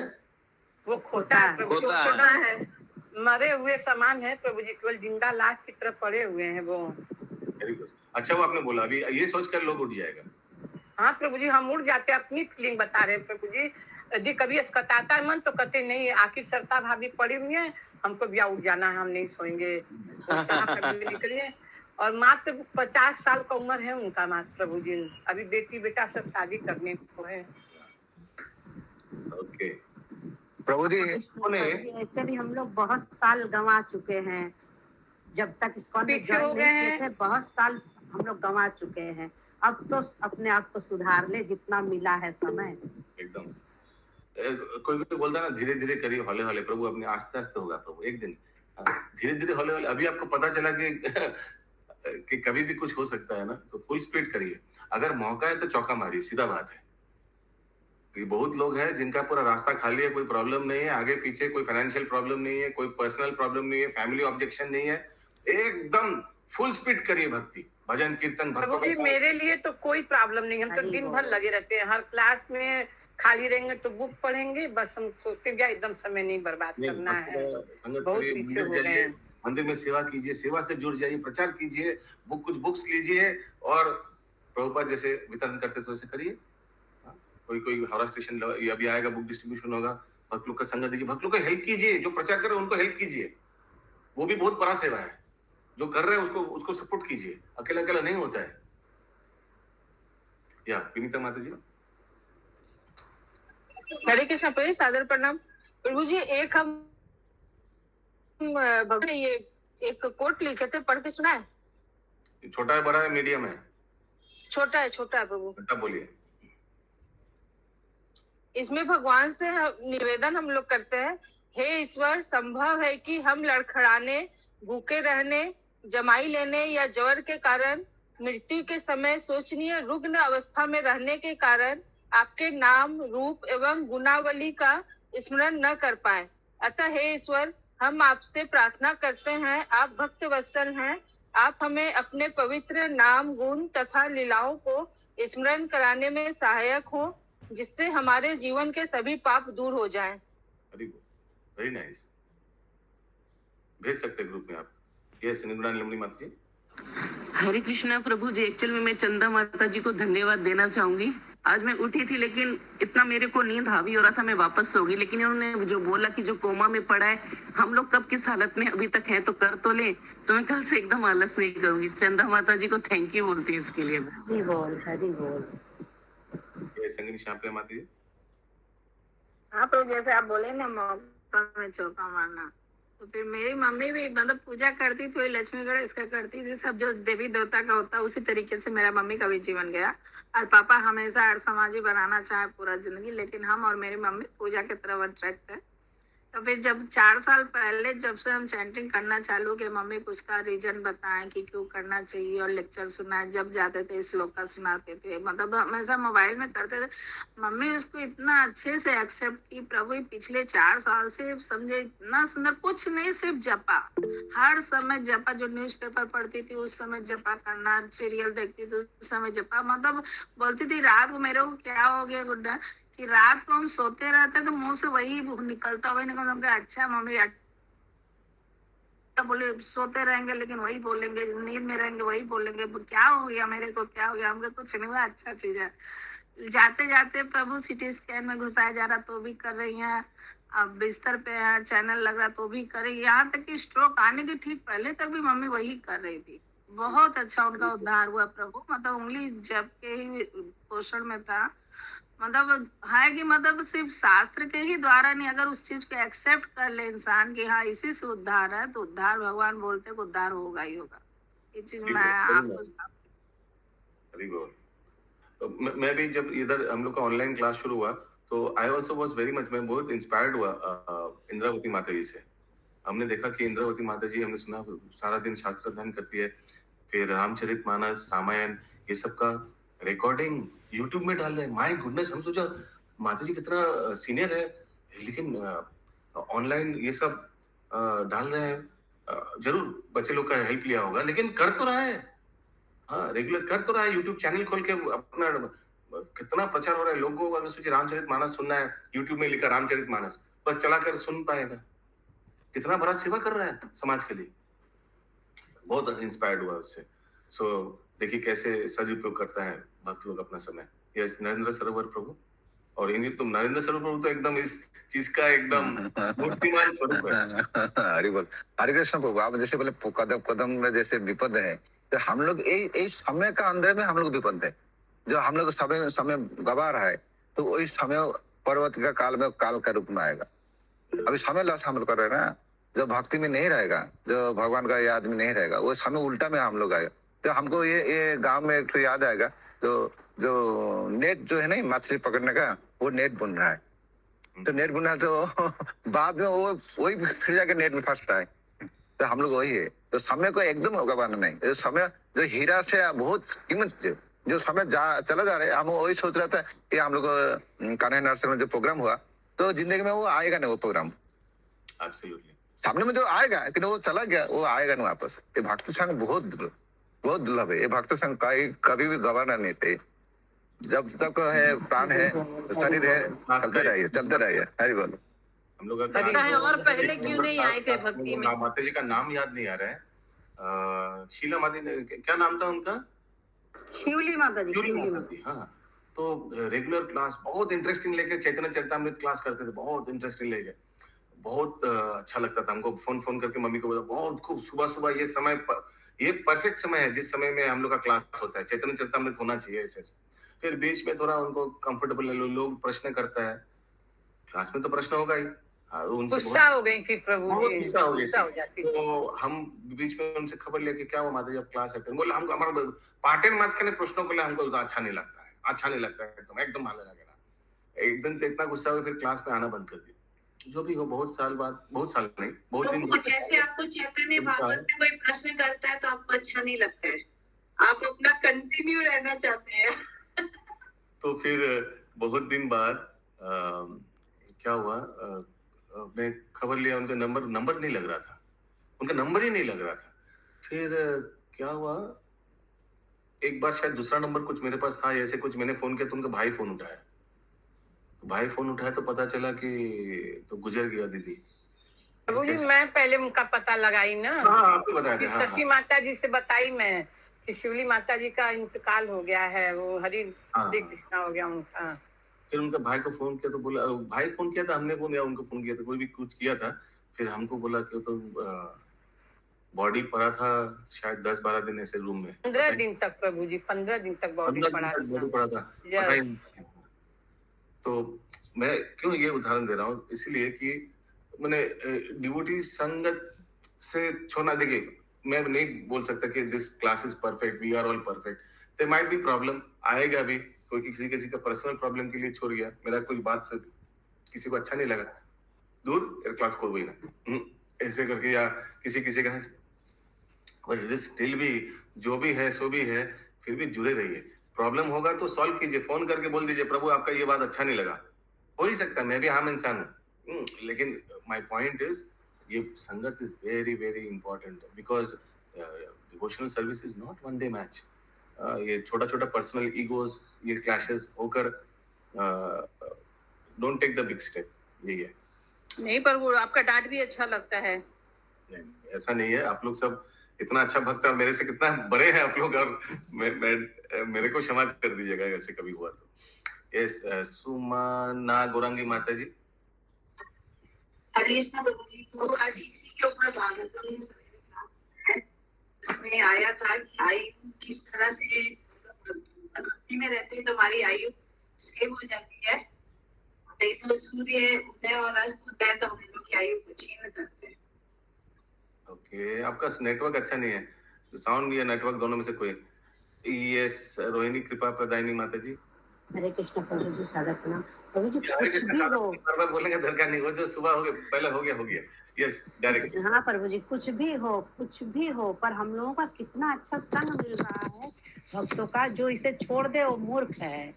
F: वो खोता है प्रभु जी, खोता है, मरे हुए समान है प्रभु जी, केवल जिंदा लाश की तरफ पड़े हुए हैं वो।
B: अच्छा वो आपने बोला अभी ये सोचकर लोग उठ जाएगा।
F: हाँ प्रभु जी हम उड़ जाते हैं, अपनी फीलिंग बता रहे हैं प्रभु जी। यदि कभी अस्कताता है मन तो कहते नहीं आखिर सरता भाभी पड़ी हुई है, हमको भी उठ जाना है, हम नहीं सोएंगे, निकलिए। और मात्र 50 साल का उम्र है उनका मात्र प्रभु जी, अभी बेटी बेटा सब शादी करने को है।
B: ओके
I: प्रभु जी
K: ऐसे भी हम लोग बहुत साल गंवा चुके हैं, जब तक इसको
F: पीछे हो गए हैं,
K: बहुत साल हम लोग गंवा चुके हैं। अब तो अपने आप को सुधार ले जितना मिला है समय।
B: एकदम कोई बोलता है ना धीरे धीरे करिए, हौले हौले प्रभु अपने आस्ते आस्ते होगा प्रभु, एक दिन धीरे धीरे हौले हौले। अभी आपको पता चला कि कभी भी कुछ हो सकता है ना, तो फुल स्पीड करिए। अगर मौका है तो चौका मारिए, सीधा बात है। बहुत लोग हैं जिनका पूरा रास्ता खाली है, कोई प्रॉब्लम नहीं है आगे पीछे, कोई फाइनेंशियल प्रॉब्लम नहीं है, कोई पर्सनल प्रॉब्लम नहीं है, फैमिली ऑब्जेक्शन नहीं है, एकदम फुल स्पीड करिए भक्ति, भजन कीर्तन भक्ति।
F: मेरे लिए तो कोई प्रॉब्लम नहीं, हम तो दिन भर लगे रहते हैं, हर क्लास में खाली रहेंगे तो बुक पढ़ेंगे, बस हम सोचते हैं एकदम समय नहीं बर्बाद करना है। बहुत पीछे हो गए हैं।
B: मंदिर में सेवा कीजिए, सेवा से जुड़ जाइए, प्रचार कीजिए, कुछ बुक्स लीजिए और प्रभुपाद जैसे वितरण करते तो ऐसे करिए। कोई हावड़ा स्टेशन अभी आएगा, बुक डिस्ट्रीब्यूशन होगा, भक्त लोग का संग दीजिए, भक्त लोग को हेल्प कीजिए, जो प्रचार कर रहे हैं उनको हेल्प कीजिए, वो भी बहुत बड़ा सेवा है। जो कर रहे हैं उसको सपोर्ट कीजिए, अकेला अकेला नहीं होता है। या विनीता माता जी।
C: हरे कृष्ण प्रभु, सादर प्रणाम प्रभु जी। एक हम भगवान ने ये एक कोट लिखे थे, पढ़ के सुना है?
B: छोटा है, बड़ा है, मीडियम है?
C: छोटा है प्रभु।
B: बेटा बोलिए।
C: इसमें भगवान से निवेदन हम लोग करते हैं, हे ईश्वर, संभव है कि हम लड़खड़ाने, भूखे रहने, जमाई लेने या ज्वर के कारण, मृत्यु के समय शोचनीय रुग्ण अवस्था में रहने के कारण आपके नाम, रूप एवं गुणावली का स्मरण न कर पाए। अतः हे ईश्वर, हम आपसे प्रार्थना करते हैं, आप भक्त वत्सल हैं, आप हमें अपने पवित्र नाम, गुण तथा लीलाओं को स्मरण कराने में सहायक हो
F: जिससे हमारे जीवन के सभी पाप दूर हो जाएं।
B: Very nice. भेज सकते हैं ग्रुप में आप। यस, निर्गुणानी लमनी माता जी।
L: हरे कृष्णा प्रभु जी, एक्चुअल में मैं चंदा माता जी को धन्यवाद देना चाहूंगी। आज मैं उठी थी लेकिन इतना मेरे को नींद हावी हो रहा था, मैं वापस सो गई। लेकिन उन्होंने जो बोला कि जो कोमा में पड़ा है, हम लोग कब किस हालत में अभी तक है तो कर तो ले, तो मैं कल से एकदम आलस नहीं करूंगी। चंदा माता जी को थैंक यू बोलती हूँ इसके लिए।
C: हरी बोल, हरी बोल।
B: ये संगनी शांपले माता जी।
F: हाँ, तो जैसे आप बोले ना मौका में चौका मारना, तो फिर मेरी मम्मी भी मतलब पूजा करती थी, लक्ष्मी गणेश का करती थी, सब जो देवी देवता का होता है उसी तरीके से मेरा मम्मी का भी जीवन गया। और पापा हमेशा अर्थ समाजी बनाना चाहे पूरा जिंदगी, लेकिन हम और मेरी मम्मी पूजा की तरफ अट्रैक्ट है। तो फिर जब 4 साल पहले जब से हम चैंटिंग करना चालू किया, मम्मी को उसका रीजन बताएं कि क्यों करना चाहिए, और लेक्चर सुनाए, जब जाते थे श्लोक का सुनाते थे, मतलब हमेशा मोबाइल में करते थे। मम्मी उसको इतना अच्छे से एक्सेप्ट की। प्रभु पिछले 4 साल से समझे इतना सुंदर, कुछ नहीं, सिर्फ जपा, हर समय जपा। जो न्यूज़पेपर पढ़ती थी उस समय जपा करना, सीरियल देखती थी उस समय जपा। मतलब बोलती थी रात को मेरे को क्या हो गया गुड्डा, कि रात को हम सोते रहते तो मुंह से वही निकलता हुआ निकलता। अच्छा मम्मी, बोले सोते रहेंगे लेकिन वही बोलेंगे, नींद में रहेंगे वही बोलेंगे, क्या हो गया मेरे को, क्या हो गया? हमको कुछ नहीं हुआ, अच्छा चीज है। जाते जाते प्रभु सिटी स्कैन में घुसाया जा रहा तो भी कर रही हैं, अब बिस्तर पे है, चैनल लग रहा तो भी कर रही। यहाँ तक कि स्ट्रोक आने के ठीक पहले तक भी मम्मी वही कर रही थी। बहुत अच्छा उनका उद्धार हुआ प्रभु। मतलब उंगली जब के ही पोषण में था। मतलब है कि मतलब सिर्फ शास्त्र के ही द्वारा नहीं, अगर उस चीज को एक्सेप्ट कर ले इंसान कि हाँ इसी से उद्धार है, तो उद्धार भगवान बोलते हैं कि उद्धार होगा ही होगा। ये चीज मैं आपको
B: हरी बोल। तो मैं भी जब इधर हम लोग का ऑनलाइन क्लास शुरू हुआ तो I also was very much, मैं बहुत इंस्पायर्ड हुआ इंद्रावती माता जी से। हमने देखा कि इंद्रावती माता जी, हमने सुना सारा दिन शास्त्र अध्ययन करती है, फिर रामचरितमानस, रामायण, ये सब का रिकॉर्डिंग यूट्यूब में डाल रहे हैं। माय गुडनेस, हम सोचा माता जी कितना सीनियर है, लेकिन ऑनलाइन ये सब डाल रहे हैं। जरूर बच्चे लोग का हेल्प लिया होगा, लेकिन कर तो रहा है। हाँ, रेगुलर कर तो रहा है। यूट्यूब चैनल खोल के अपना कितना प्रचार हो रहा है। लोगों को अगर सोचिए रामचरितमानस सुनना है, यूट्यूब में लिखा रामचरितमानस, बस चलाकर सुन पाएगा। कितना बड़ा सेवा कर रहा है समाज के लिए। बहुत इंस्पायर्ड हुआ उससे। सो देखिए कैसे सदुपयोग करता है भक्त लोग अपना समय। यस, नरेंद्र सरोवर प्रभु, और इन्हीं तुम नरेंद्र सरोवर प्रभु तो एकदम इस चीज का एकदम मूर्तिमान स्वरूप है।
I: हरि बोल। हरे कृष्ण प्रभु, आप जैसे बोले कदम कदम में जैसे विपद है, तो हम लोग इस समय का अंदर में हम लोग विपद है, जो हम लोग समय गवा रहा है, तो वही समय पर्वत का काल में काल का रूप में आएगा। अभी समय लॉस हम लोग कर रहे हैं ना, जो भक्ति में नहीं रहेगा, जो भगवान का याद में नहीं रहेगा, वो समय उल्टा में हम लोग आएगा। तो हमको ये गांव में एक तो याद आएगा, तो जो नेट जो है ना मछली पकड़ने का, वो नेट बुन रहा है। तो नेट बुना है तो बाद में वो वही फिर जाके नेट में फंसता है। तो हम लोग वही है, तो समय को एकदम गवाना नहीं। जो समय जो हीरा से बहुत कीमत, जो समय चला जा रहा है, हम वही सोच रहा था कि हम लोग कान्हा नर्सरी में जो प्रोग्राम हुआ, तो जिंदगी में वो आएगा नहीं वो प्रोग्राम।
B: एब्सोल्युटली
I: सामने में जो आएगा, लेकिन वो चला गया, वो आएगा नहीं वापस। ये भक्त संग बहुत दुर्लभ है। ये भक्त संग कभी भी गवाना नहीं चाहिए। जब तक है प्राण है, शरीर है, चलते रहिए। हरि बोल।
B: हम लोग
D: है। और पहले क्यों नहीं आए थे भक्ति में?
B: माता जी का नाम याद नहीं आ रहा है। शीला माता जी, क्या नाम था उनका?
D: शिवली माता जी, शिवली माता जी।
B: हाँ, तो रेगुलर क्लास बहुत इंटरेस्टिंग लेके चैतन्य चरितामृत क्लास करते थे, बहुत इंटरेस्टिंग लेके। बहुत अच्छा लगता था हमको। फोन करके मम्मी को बोला, बहुत खूब सुबह ये समय ये परफेक्ट समय है जिस समय में हम लोग का क्लास होता है। चैतन्य चरितामृत होना चाहिए ऐसे। फिर बीच में थोड़ा उनको कंफर्टेबल लोग प्रश्न करता है, क्लास में तो प्रश्न होगा ही।
F: गुस्सा हो गई थी प्रभु जी,
B: गुस्सा हो गई
F: जाती।
B: तो हम बीच में उनसे खबर लेके, क्या हुआ माता जी, अब क्लास अटेंड? बोले हमको हमारा पार्ट एंड मैच के प्रश्नों के लिए हमको अच्छा नहीं लगता है, अच्छा नहीं लगता है, एकदम भाले लगेगा। एक दिन तो इतना गुस्सा हुआ, फिर क्लास में आना बंद कर दिया। जो भी हो, बहुत साल बाद, बहुत साल नहीं, बहुत दिन।
E: जैसे आपको चैतन्य भागवत में कोई प्रश्न करता है तो आपको अच्छा नहीं लगता है, आप अपना कंटिन्यू रहना चाहते हैं।
B: तो फिर बहुत दिन बाद क्या हुआ, मैं खबर लिया, उनका नंबर नहीं लग रहा था, उनका नंबर ही नहीं लग रहा था। फिर क्या हुआ, एक बार शायद दूसरा नंबर कुछ मेरे पास था, ऐसे कुछ मैंने फोन किया तो उनका भाई फोन उठाया। तो भाई फोन उठाया तो पता चला कि तो गुजर गया दीदी।
F: प्रभु जी मैं पहले उनका पता लगाई ना,
B: हाँ आपको बताया
F: कि
B: था, हाँ,
F: शशि माता जी से बताई मैं कि शिवली माता जी का इंतकाल हो गया है, वो हरि
B: हाँ,
F: हरे कृष्णा हो गया उनका।
B: फिर उनका भाई को फोन किया तो बोला, भाई फोन किया था, हमने फोन या उनको फोन किया था, कोई भी कुछ किया था। फिर हमको बोला कि तो बॉडी पड़ा था शायद 10-12 दिन ऐसे रूम में,
F: 15 दिन तक प्रभु जी, 15 दिन तक बॉडी
B: 15 दिन
F: पड़ा
B: तक बॉडी
F: था।
B: पड़ा था, पता ही नहीं। तो मैं क्यों ये उदाहरण दे रहा हूँ, इसलिए कि मैंने डिवोटी संगत से छोड़ना, देखिए मैं नहीं बोल सकता कि this class is perfect, we are all perfect, there might be problem, आएगा भी, कोई किसी किसी का पर्सनल प्रॉब्लम के लिए छोड़ गया, मेरा कोई बात से किसी को अच्छा नहीं लगा, दूर क्लास खोल गई ना, ऐसे करके, या किसी किसी का, बट स्टिल भी जो भी है सो भी है, फिर भी जुड़े रहिए। प्रॉब्लम होगा तो सॉल्व कीजिए, फोन करके बोल दीजिए प्रभु आपका ये बात अच्छा नहीं लगा, हो ही सकता है, मैं भी आम इंसान हूँ, लेकिन माय पॉइंट इज ये संगत is very very important, because devotional service is not one day match. ये छोटा छोटा पर्सनल ईगोस, ये क्लैशेस होकर don't take the big step, यही है।
D: नहीं पर वो आपका डांट भी अच्छा लगता है।
B: नहीं, ऐसा नहीं है, आप लोग सब इतना अच्छा भक्त और मेरे से कितना बड़े हैं आप लोग, और मेरे को क्षमा कर दीजिएगा ऐसे कभी हुआ तो। यस, सुमना गोरंगी माता जी।
E: हरे कृष्णा प्रभु जी को आज इसी के ऊपर भागवतम में सवेरे क्लास है, उसमें आया था कि आयु किस तरह से भक्ति में रहते हैं तो हमारी आयु सेव हो जाती है, नहीं तो सूर्य उदय और अस्त होता है तो हम लोग की आयु को छीन करते हैं।
B: ओके, आपका नेटवर्क अच्छा नहीं है, साउंड या नेटवर्क दोनों में से कोई। यस, रोहिणी कृपा प्रदायिनी माता जी।
K: हरे कृष्ण प्रभु जी, सादर प्रणाम प्रभु जी।
B: हरे
K: कुछ
B: कृष्ण,
K: भी हो,
B: बार-बार बोलेंगे दरकार नहीं, वो जो सुबह हो गया, पहले हो गया। Yes, direct.
K: हाँ प्रभु जी, कुछ भी हो, पर हम लोगों का कितना अच्छा संग मिल रहा है भक्तों का, जो इसे छोड़ दे वो मूर्ख है।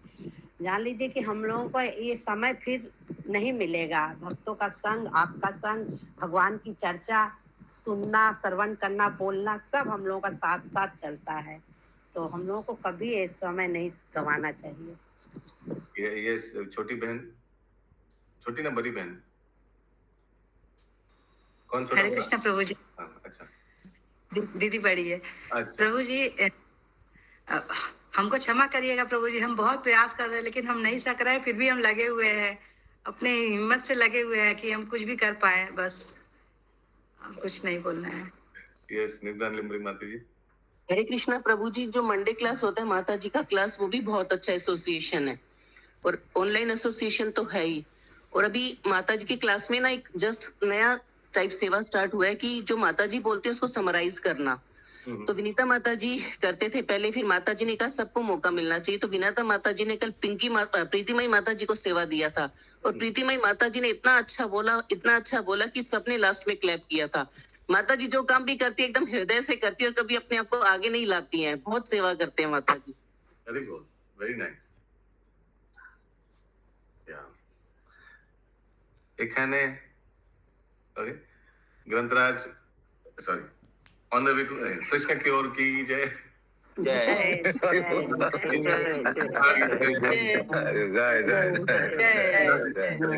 K: जान लीजिए कि हम लोगों को ये समय फिर नहीं मिलेगा, भक्तों का संग, आपका संग, भगवान की चर्चा सुनना, श्रवण करना, बोलना, सब हम लोगों का साथ साथ चलता है, तो हम लोगों को कभी ये समय नहीं गंवाना चाहिए।
B: ये छोटी बहन, छोटी ना बड़ी बहन, कौन छोटा?
E: हरे कृष्णा प्रभु जी।
B: अच्छा,
E: दीदी बड़ी है।
B: अच्छा
E: प्रभु जी हमको क्षमा करिएगा प्रभु जी, हम बहुत प्रयास कर रहे हैं लेकिन हम नहीं सक रहे हैं, फिर भी हम लगे हुए हैं, अपने हिम्मत से लगे हुए हैं कि हम कुछ भी कर पाए, बस कुछ नहीं बोलना है।
B: यस, निदान लिम्बरी माता जी।
L: हरे कृष्णा प्रभु जी, जो मंडे क्लास होता है माता जी का क्लास, वो भी बहुत अच्छा एसोसिएशन है, और ऑनलाइन एसोसिएशन तो है ही। और अभी माता जी की क्लास में ना एक जस्ट नया टाइप सेवा स्टार्ट हुआ है कि जो माता जी बोलते हैं उसको समराइज करना। तो विनीता माता जी करते थे पहले, फिर माता जी ने कहा सबको मौका मिलना चाहिए, तो विनीता माता जी ने कल प्रीतिमयी माता जी को सेवा दिया था, और प्रीतिमयी माता जी ने इतना अच्छा बोला कि सबने लास्ट में क्लैप किया था। माता जी जो काम भी करती है एकदम हृदय से करती है, और कभी अपने आप को आगे नहीं लाती हैं, बहुत सेवा करते हैं माता जी।
B: Very good, very nice. এখানে ओके, ग्रंथराज, sorry, on the way to Krishna की ओर की जय।
J: जय
I: जय जय जय।